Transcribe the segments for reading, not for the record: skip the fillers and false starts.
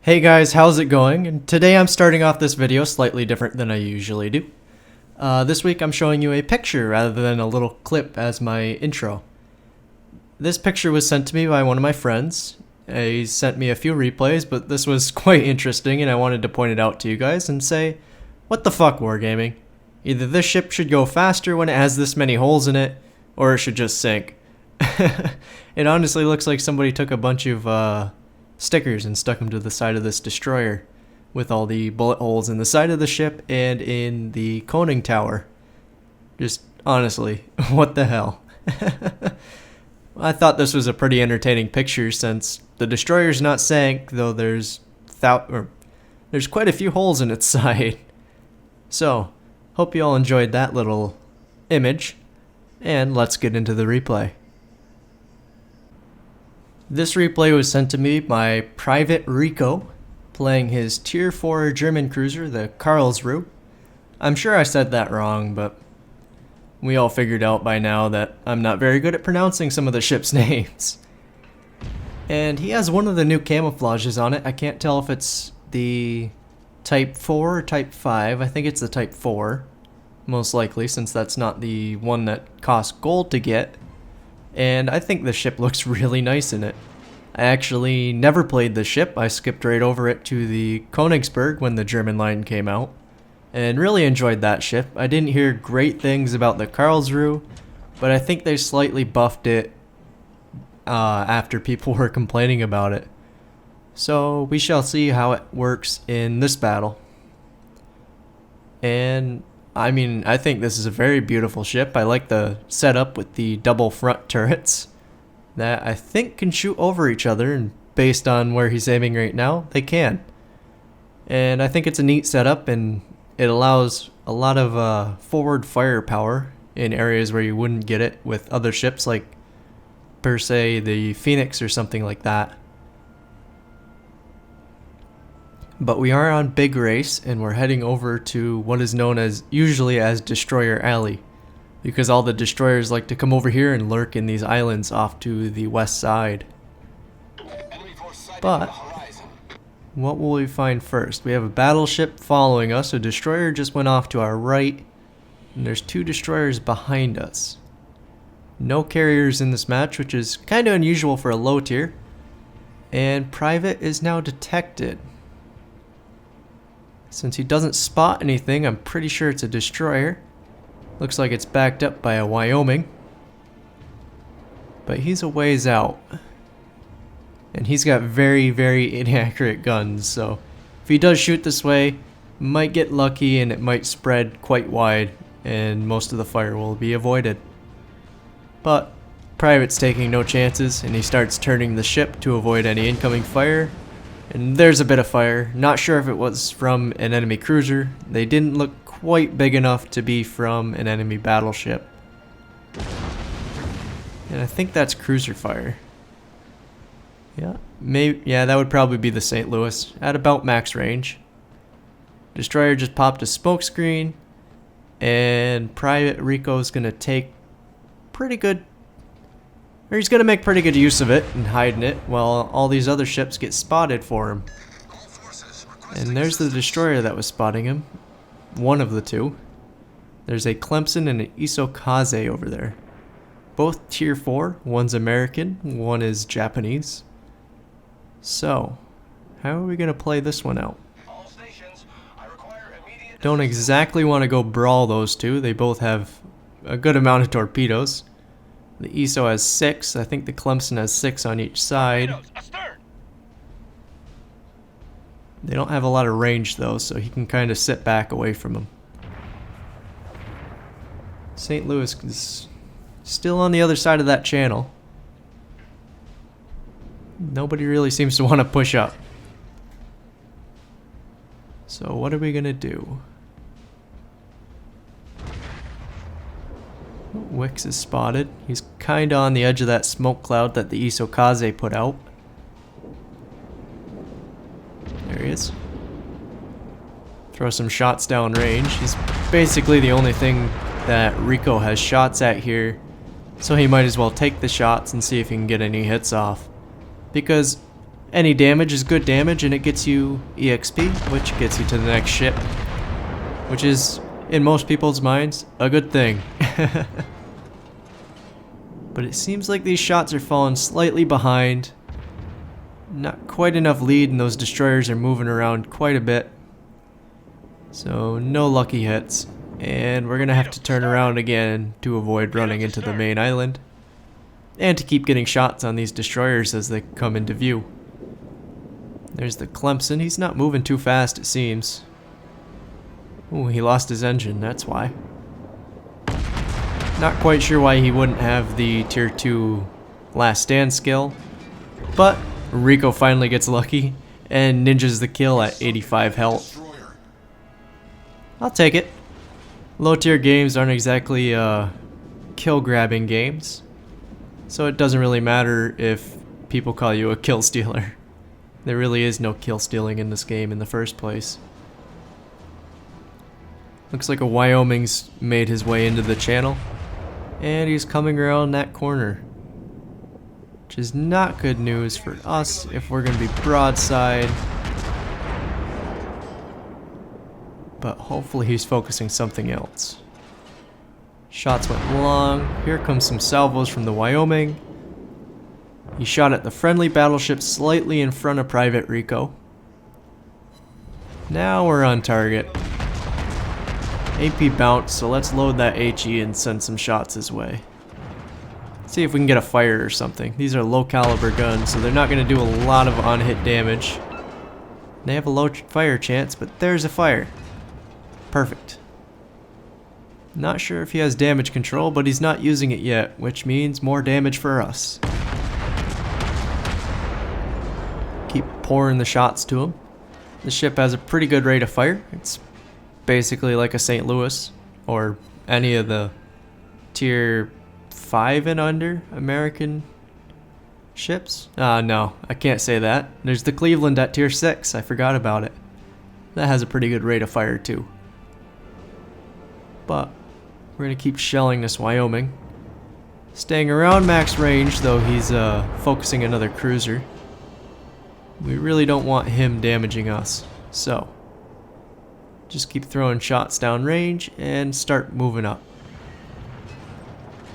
Hey guys, how's it going? And today I'm starting off this video slightly different than I usually do. This week I'm showing you a picture rather than a little clip as my intro. This picture was sent to me by one of my friends. He sent me a few replays, but this was quite interesting and I wanted to point it out to you guys and say, what the fuck, Wargaming? Either this ship should go faster when it has this many holes in it, or it should just sink. It honestly looks like somebody took a bunch of stickers and stuck them to the side of this destroyer with all the bullet holes in the side of the ship and in the conning tower. Just honestly, what the hell? I thought this was a pretty entertaining picture since the destroyer's not sank, though there's quite a few holes in its side. So, hope you all enjoyed that little image, and let's get into the replay. This replay was sent to me by PrivateRico, playing his Tier 4 German cruiser, the Karlsruhe. I'm sure I said that wrong, but we all figured out by now that I'm not very good at pronouncing some of the ship's names. And he has one of the new camouflages on it. I can't tell if it's the Type 4 or Type 5. I think it's the Type 4, most likely, since that's not the one that costs gold to get. And I think the ship looks really nice in it. I actually never played the ship. I skipped right over it to the Königsberg when the German line came out, and really enjoyed that ship. I didn't hear great things about the Karlsruhe, but I think they slightly buffed it after people were complaining about it. So we shall see how it works in this battle. And I mean, I think this is a very beautiful ship. I like the setup with the double front turrets that I think can shoot over each other, and based on where he's aiming right now, they can. And I think it's a neat setup, and it allows a lot of forward firepower in areas where you wouldn't get it with other ships, like per se the Phoenix or something like that. But we are on Big Race, and we're heading over to what is known as usually as Destroyer Alley, because all the destroyers like to come over here and lurk in these islands off to the west side. But what will we find first? We have a battleship following us. A destroyer just went off to our right, and there's two destroyers behind us. No carriers in this match, which is kind of unusual for a low tier. And Private is now detected. Since he doesn't spot anything, I'm pretty sure it's a destroyer. Looks like it's backed up by a Wyoming. But he's a ways out. And he's got very, very inaccurate guns, so if he does shoot this way, might get lucky and it might spread quite wide and most of the fire will be avoided. But Private's taking no chances, and he starts turning the ship to avoid any incoming fire. And there's a bit of fire. Not sure if it was from an enemy cruiser. They didn't look quite big enough to be from an enemy battleship. And I think that's cruiser fire. Yeah, that would probably be the St. Louis at about max range. Destroyer just popped a smoke screen, and PrivateRico's gonna take pretty good, or he's gonna make pretty good use of it and hiding it while all these other ships get spotted for him. And there's the destroyer that was spotting him. One of the two. There's a Clemson and an Isokaze over there. Both tier 4. One's American, one is Japanese. So, how are we gonna play this one out? Don't exactly want to go brawl those two. They both have a good amount of torpedoes. The ISO has 6. I think the Clemson has 6 on each side. They don't have a lot of range though, so he can kind of sit back away from them. St. Louis is still on the other side of that channel. Nobody really seems to want to push up. So what are we gonna do? Wix is spotted. He's kinda on the edge of that smoke cloud that the Isokaze put out. There he is. Throw some shots down range. He's basically the only thing that Rico has shots at here, so he might as well take the shots and see if he can get any hits off. Because Any damage is good damage, and it gets you EXP, which gets you to the next ship, which is, in most people's minds, a good thing. But it seems like these shots are falling slightly behind. Not quite enough lead, and those destroyers are moving around quite a bit. So no lucky hits. And we're gonna have to turn around again to avoid running into the main island. And to keep getting shots on these destroyers as they come into view. There's the Clemson. He's not moving too fast, it seems. Ooh, he lost his engine, that's why. Not quite sure why he wouldn't have the tier 2 last stand skill. But Rico finally gets lucky and ninjas the kill at 85 health. I'll take it. Low tier games aren't exactly kill grabbing games. So it doesn't really matter if people call you a kill stealer. There really is no kill stealing in this game in the first place. Looks like a Wyoming's made his way into the channel. And he's coming around that corner. Which is not good news for us if we're going to be broadside. But hopefully he's focusing something else. Shots went long. Here comes some salvos from the Wyoming. He shot at the friendly battleship slightly in front of PrivateRico. Now we're on target. AP bounced, so let's load that HE and send some shots his way. See if we can get a fire or something. These are low caliber guns, so they're not going to do a lot of on-hit damage. They have a low fire chance, but there's a fire. Perfect. Not sure if he has damage control, but he's not using it yet, which means more damage for us. Keep pouring the shots to him. The ship has a pretty good rate of fire. It's basically like a St. Louis or any of the tier 5 and under American ships. No, I can't say that. There's the Cleveland at tier 6. I forgot about it. That has a pretty good rate of fire too. But we're gonna keep shelling this Wyoming. Staying around max range, though he's focusing another cruiser. We really don't want him damaging us, so just keep throwing shots down range and start moving up.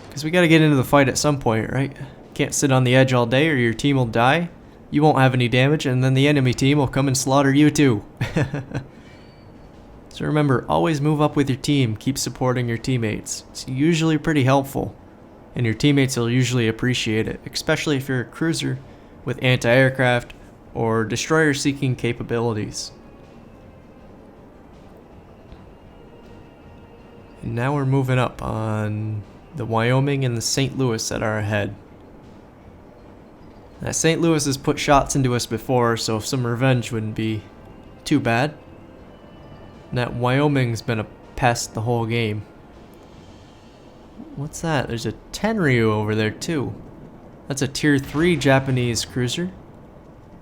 Because we gotta get into the fight at some point, right? Can't sit on the edge all day or your team will die. You won't have any damage, and then the enemy team will come and slaughter you too. So remember, always move up with your team. Keep supporting your teammates. It's usually pretty helpful, and your teammates will usually appreciate it, especially if you're a cruiser with anti-aircraft or destroyer-seeking capabilities. And now we're moving up on the Wyoming and the St. Louis that are ahead. Now, St. Louis has put shots into us before, so some revenge wouldn't be too bad. And that Wyoming's been a pest the whole game. What's that? There's a Tenryu over there too. That's a tier 3 Japanese cruiser.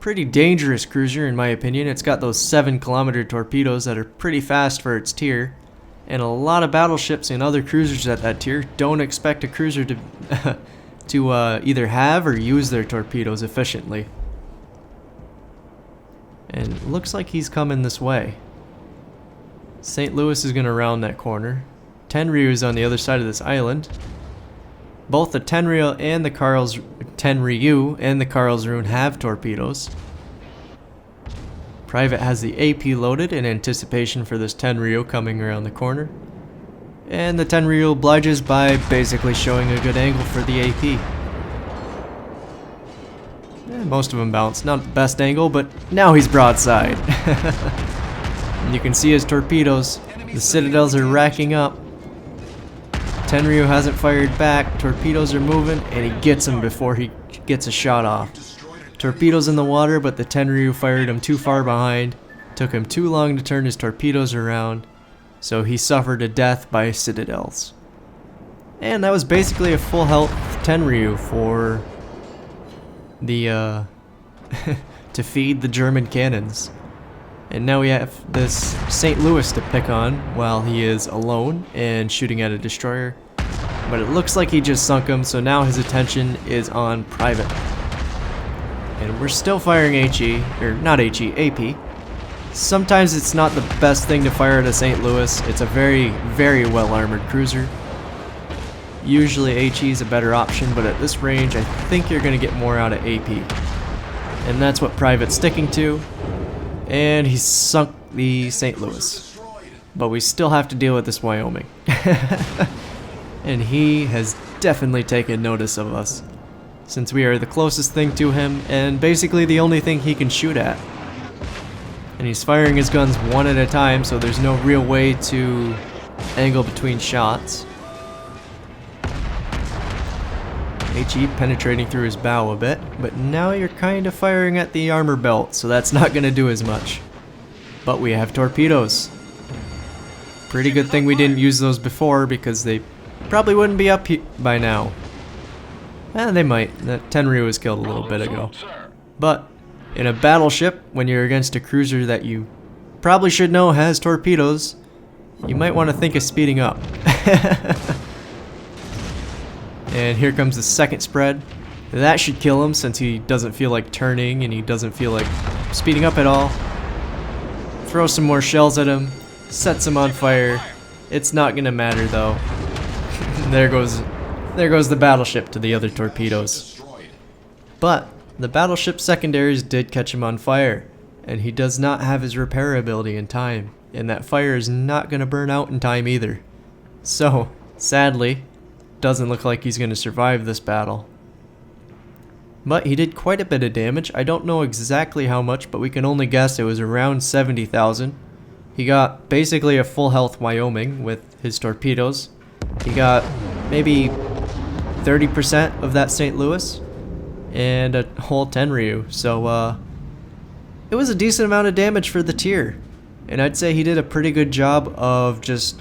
Pretty dangerous cruiser in my opinion. It's got those 7-kilometer torpedoes that are pretty fast for its tier. And a lot of battleships and other cruisers at that tier don't expect a cruiser to to either have or use their torpedoes efficiently. And it looks like he's coming this way. St. Louis is going to round that corner. Tenryu is on the other side of this island. Both the Tenryu and the Karlsruhe have torpedoes. Private has the AP loaded in anticipation for this Tenryu coming around the corner. And the Tenryu obliges by basically showing a good angle for the AP. Most of them bounce. Not the best angle, but now he's broadside. And you can see his torpedoes. The citadels are racking up. Tenryu hasn't fired back. Torpedoes are moving, and he gets him before he gets a shot off. Torpedoes in the water, but the Tenryu fired him too far behind. Took him too long to turn his torpedoes around, so he suffered a death by citadels. And that was basically a full health Tenryu for the to feed the German cannons. And now we have this St. Louis to pick on while he is alone and shooting at a destroyer. But it looks like he just sunk him, so now his attention is on Private. And we're still firing HE, or not HE, AP. Sometimes it's not the best thing to fire at a St. Louis. It's a very, very well armored cruiser. Usually HE is a better option, but at this range I think you're going to get more out of AP. And that's what Private's sticking to. And he's sunk the St. Louis. But we still have to deal with this Wyoming. And he has definitely taken notice of us, since we are the closest thing to him and basically the only thing he can shoot at. And he's firing his guns one at a time, so there's no real way to angle between shots. HE penetrating through his bow a bit, but now you're kind of firing at the armor belt, so that's not going to do as much. But we have torpedoes. Pretty good thing we didn't use those before, because they probably wouldn't be up by now. They might. That Tenryu was killed a little bit ago. But in a battleship, when you're against a cruiser that you probably should know has torpedoes, you might want to think of speeding up. And here comes the second spread. That should kill him, since he doesn't feel like turning and he doesn't feel like speeding up at all. Throw some more shells at him, sets him on fire. It's not gonna matter though. There goes the battleship to the other torpedoes. But the battleship secondaries did catch him on fire, and he does not have his repair ability in time, and that fire is not gonna burn out in time either. So, sadly, doesn't look like he's gonna survive this battle. But he did quite a bit of damage. I don't know exactly how much, but we can only guess it was around 70,000. He got basically a full health Wyoming with his torpedoes. He got maybe 30% of that St. Louis and a whole Tenryu. So it was a decent amount of damage for the tier. And I'd say he did a pretty good job of just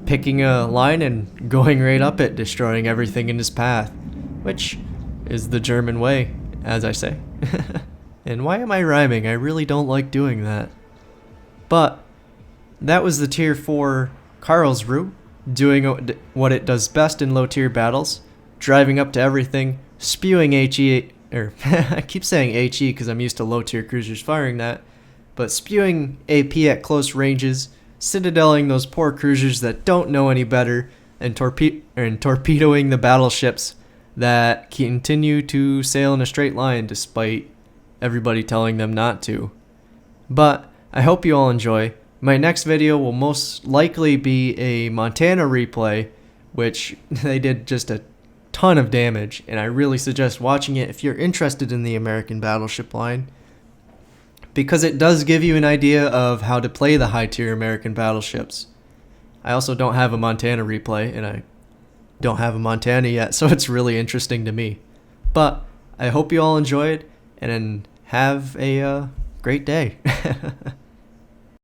picking a line and going right up it, destroying everything in his path, which is the German way, as I say. And why am I rhyming? I really don't like doing that. But that was the tier 4 Karlsruhe, doing what it does best in low tier battles, driving up to everything, spewing HE, or I keep saying HE because I'm used to low tier cruisers firing that, but spewing AP at close ranges, citadeling those poor cruisers that don't know any better, and torpedoing the battleships that continue to sail in a straight line despite everybody telling them not to. But I hope you all enjoy. My next video will most likely be a Montana replay, which they did just a ton of damage, and I really suggest watching it if you're interested in the American battleship line, because it does give you an idea of how to play the high tier American battleships. I also don't have a Montana replay, and I don't have a Montana yet, so it's really interesting to me. But I hope you all enjoyed, and have a great day.